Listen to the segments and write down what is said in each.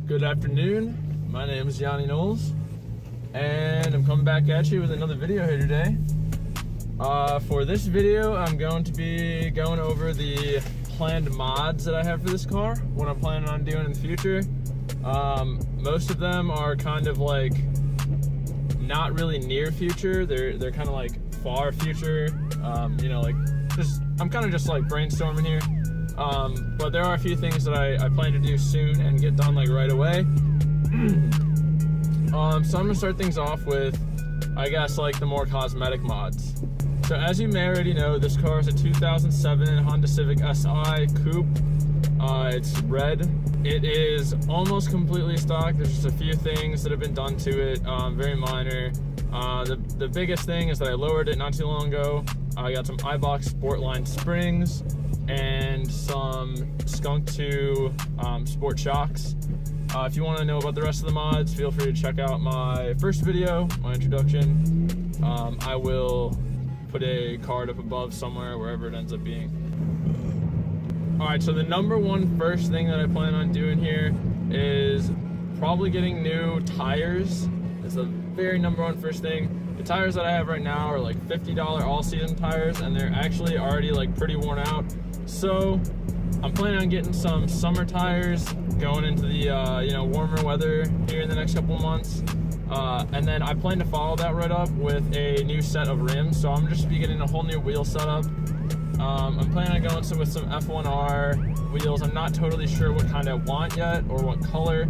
Good afternoon, my name is Yanni Knowles, and I'm coming back at you with another video here today. For this video, I'm going to be going over the planned mods that I have for this car, what I'm planning on doing in the future. Most of them are kind of like not really near future, they're kind of like far future, you know, like I'm kind of just like brainstorming here. But there are a few things that I plan to do soon and get done like right away. So I'm gonna start things off with, I guess, like the more cosmetic mods. So as you may already know, this car is a 2007 Honda Civic Si Coupe. It's red. It is almost completely stock. There's just a few things that have been done to it, very minor. The biggest thing is that I lowered it not too long ago. I got some iBox Sportline springs and some Skunk 2 sport shocks. If you want to know about the rest of the mods, feel free to check out my first video, my introduction. I will put a card up above somewhere, wherever it ends up being. Alright, so the number one first thing that I plan on doing here is probably getting new tires. It's the very number one first thing. The tires that I have right now are like $50 all-season tires, and they're actually already like pretty worn out. So I'm planning on getting some summer tires going into the you know, warmer weather here in the next couple of months. And then I plan to follow that right up with a new set of rims. So I'm just be getting a whole new wheel setup. I'm planning on going with some F1R wheels. I'm not totally sure what kind I want yet or what color.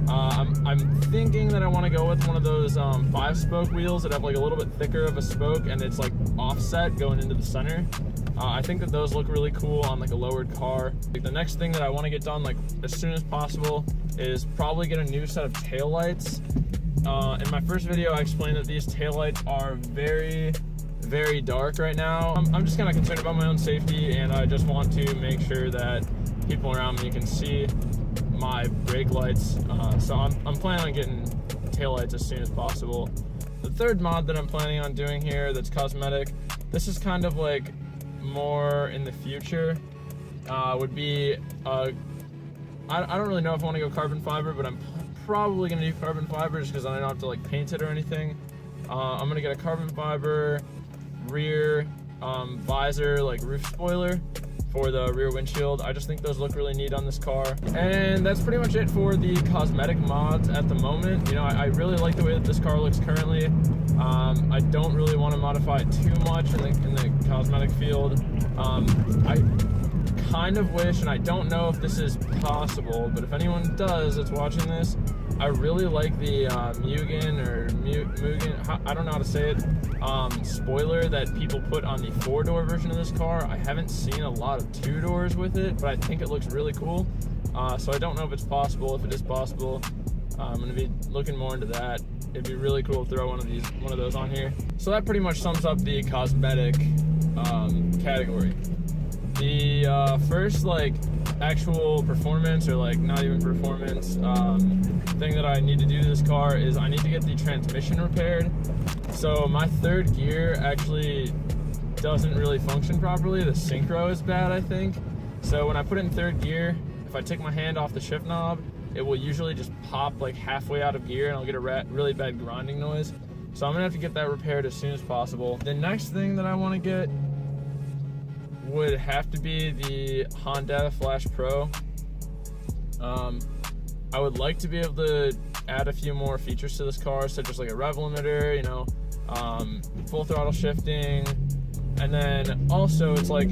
I'm thinking that I want to go with one of those 5-spoke wheels that have like a little bit thicker of a spoke and it's like offset going into the center. I think that those look really cool on like a lowered car. Like, the next thing that I want to get done like as soon as possible is probably get a new set of taillights. In my first video, I explained that these taillights are very dark right now. I'm just kind of concerned about my own safety, and I just want to make sure that people around me can see my brake lights. So I'm planning on getting taillights as soon as possible. The third mod that I'm planning on doing here that's cosmetic, this is kind of like more in the future, would be I don't really know if I want to go carbon fiber, but I'm probably going to do carbon fiber just because I don't have to like paint it or anything. I'm going to get a carbon fiber rear visor, like roof spoiler for the rear windshield. I just think those look really neat on this car. And that's pretty much it for the cosmetic mods at the moment. You know, I really like the way that this car looks currently. I don't really want to modify it too much in the cosmetic field. I kind of wish, and I don't know if this is possible, but if anyone does that's watching this, I really like the Mugen, I don't know how to say it, spoiler that people put on the 4-door version of this car. I haven't seen a lot of 2 doors with it, but I think it looks really cool. So I don't know if it's possible. If it is possible, I'm going to be looking more into that. It'd be really cool to throw one of those on here. So that pretty much sums up the cosmetic category. The first like actual performance, or like not even performance, thing that I need to do to this car is I need to get the transmission repaired. So my third gear actually doesn't really function properly. The synchro is bad, I think. So when I put it in third gear, if I take my hand off the shift knob, it will usually just pop like halfway out of gear and I'll get a really bad grinding noise. So I'm gonna have to get that repaired as soon as possible. The next thing that I want to get would have to be the Honda Flash Pro. I would like to be able to add a few more features to this car, such as like a rev limiter, you know, full throttle shifting, and then also it's like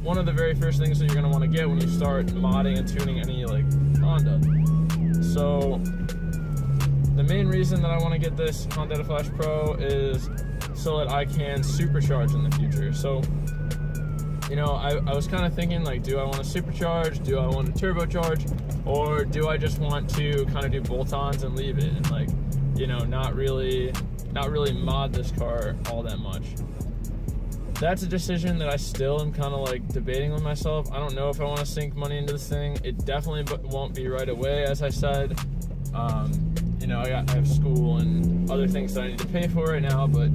one of the very first things that you're gonna want to get when you start modding and tuning any like Honda. So the main reason that I want to get this Honda Flash Pro is so that I can supercharge in the future. So, you know, I was kind of thinking like, do I want to supercharge? Do I want to turbocharge? Or do I just want to kind of do bolt-ons and leave it and like, you know, not really mod this car all that much? That's a decision that I still am kind of like debating with myself. I don't know if I want to sink money into this thing. It definitely won't be right away, as I said. You know, I have school and other things that I need to pay for right now, but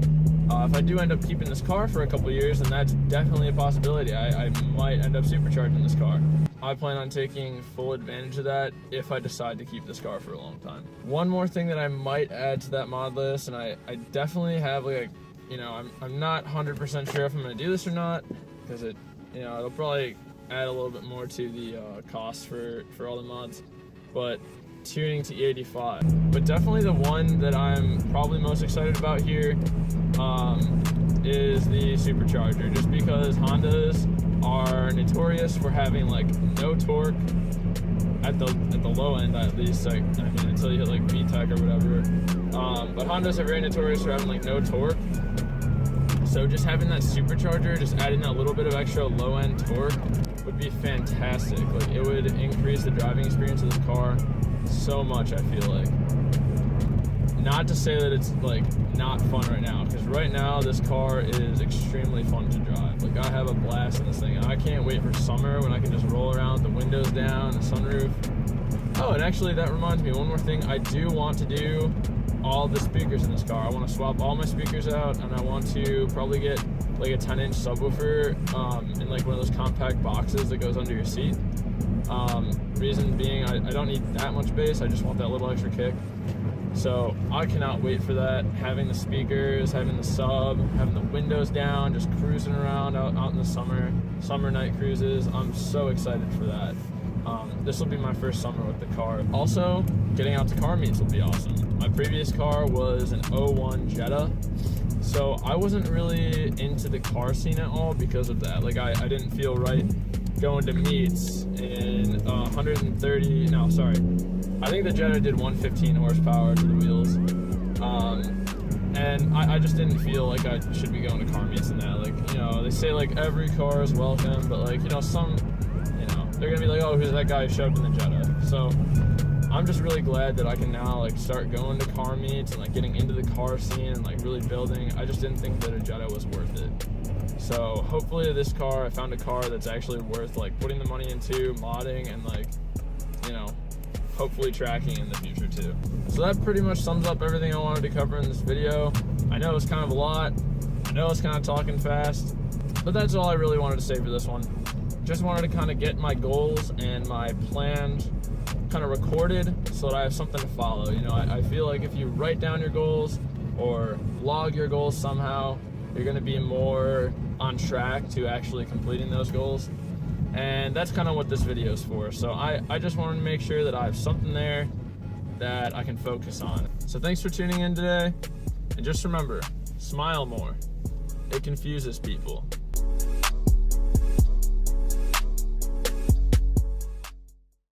If I do end up keeping this car for a couple years, then that's definitely a possibility. I might end up supercharging this car. I plan on taking full advantage of that if I decide to keep this car for a long time. One more thing that I might add to that mod list, and I definitely have like I'm not 100% sure if I'm going to do this or not, because it'll probably add a little bit more to the cost for all the mods, but tuning to E85. But definitely the one that I'm probably most excited about here is the supercharger, just because Hondas are notorious for having like no torque at the low end, at least. Like, I mean, until you hit like VTEC or whatever. But Hondas are very notorious for having like no torque. So just having that supercharger, just adding that little bit of extra low end torque would be fantastic. Like, it would increase the driving experience of this car so much, I feel like. Not to say that it's like not fun right now, because right now this car is extremely fun to drive. Like, I have a blast in this thing, and I can't wait for summer when I can just roll around with the windows down, the sunroof. Oh, and actually that reminds me, one more thing. I do want to do all the speakers in this car. I want to swap all my speakers out, and I want to probably get like a 10-inch subwoofer in like one of those compact boxes that goes under your seat. Reason being, I don't need that much bass, I just want that little extra kick. So I cannot wait for that. Having the speakers, having the sub, having the windows down, just cruising around out in the summer night cruises. I'm so excited for that. This will be my first summer with the car. Also, getting out to car meets will be awesome. My previous car was an 01 Jetta, so I wasn't really into the car scene at all because of that. Like, I didn't feel right going to meets in 130, no, sorry. I think the Jetta did 115 horsepower to the wheels. And I just didn't feel like I should be going to car meets in that. Like, they say like every car is welcome, but like, they're gonna be like, oh, who's that guy who showed up in the Jetta? So I'm just really glad that I can now like start going to car meets and like getting into the car scene and like really building. I just didn't think that a Jetta was worth it. So hopefully this car, I found a car that's actually worth like putting the money into, modding, and like, hopefully tracking in the future too. So that pretty much sums up everything I wanted to cover in this video. I know it's kind of a lot. I know it's kind of talking fast, but that's all I really wanted to say for this one. Just wanted to kind of get my goals and my plans kind of recorded so that I have something to follow. I feel like if you write down your goals or log your goals somehow, you're going to be more on track to actually completing those goals. And that's kind of what this video is for. So I just wanted to make sure that I have something there that I can focus on. So thanks for tuning in today. And just remember, smile more. It confuses people.